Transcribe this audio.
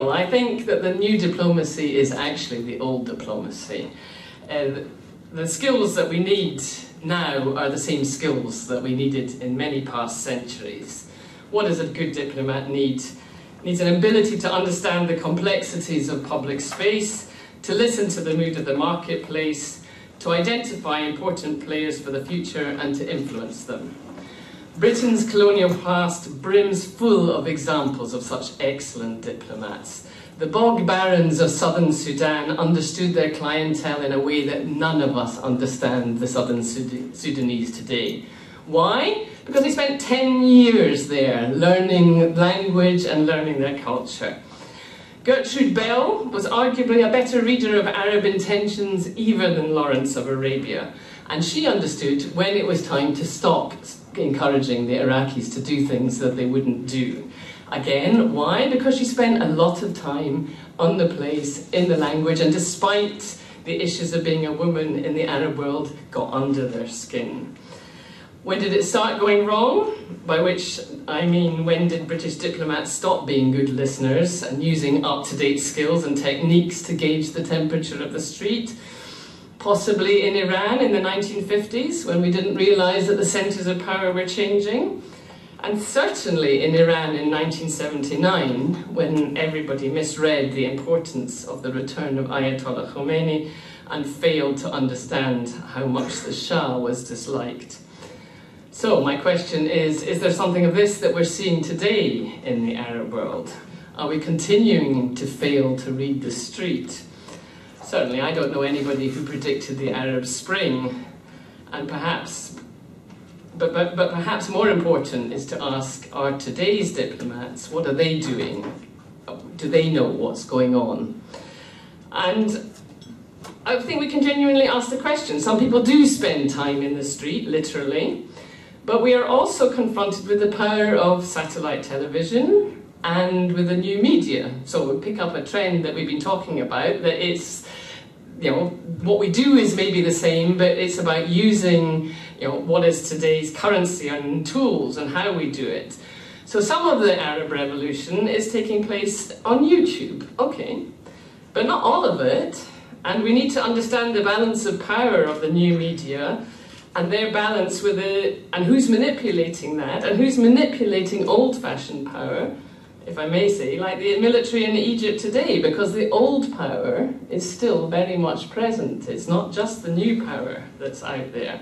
Well, I think that the new diplomacy is actually the old diplomacy. The skills that we need now are the same skills that we needed in many past centuries. What does a good diplomat need? Needs an ability to understand the complexities of public space, to listen to the mood of the marketplace, to identify important players for the future and to influence them. Britain's colonial past brims full of examples of such excellent diplomats. The bog barons of southern Sudan understood their clientele in a way that none of us understand the southern Sudanese today. Why? Because they spent 10 years there learning language and learning their culture. Gertrude Bell was arguably a better reader of Arab intentions even than Lawrence of Arabia, and she understood when it was time to stop encouraging the Iraqis to do things that they wouldn't do. Again, why? Because she spent a lot of time on the place, in the language, and despite the issues of being a woman in the Arab world, got under their skin. When did it start going wrong? By which I mean, when did British diplomats stop being good listeners and using up-to-date skills and techniques to gauge the temperature of the street? Possibly in Iran in the 1950s, when we didn't realise that the centres of power were changing. And certainly in Iran in 1979, when everybody misread the importance of the return of Ayatollah Khomeini and failed to understand how much the Shah was disliked. So my question is there something of this that we're seeing today in the Arab world? Are we continuing to fail to read the street? Certainly I don't know anybody who predicted the Arab Spring, and perhaps more important is to ask, are today's diplomats, what are they doing? Do they know what's going on? And I think we can genuinely ask the question. Some people do spend time in the street, literally, but we are also confronted with the power of satellite television and with the new media. So we'll pick up a trend that we've been talking about, that it's, you know, what we do is maybe the same, but it's about using, you know, what is today's currency and tools and how we do it. So some of the Arab revolution is taking place on YouTube, okay, but not all of it. And we need to understand the balance of power of the new media and their balance with it, and who's manipulating that, and who's manipulating old-fashioned power, if I may say, like the military in Egypt today, because the old power is still very much present. It's not just the new power that's out there.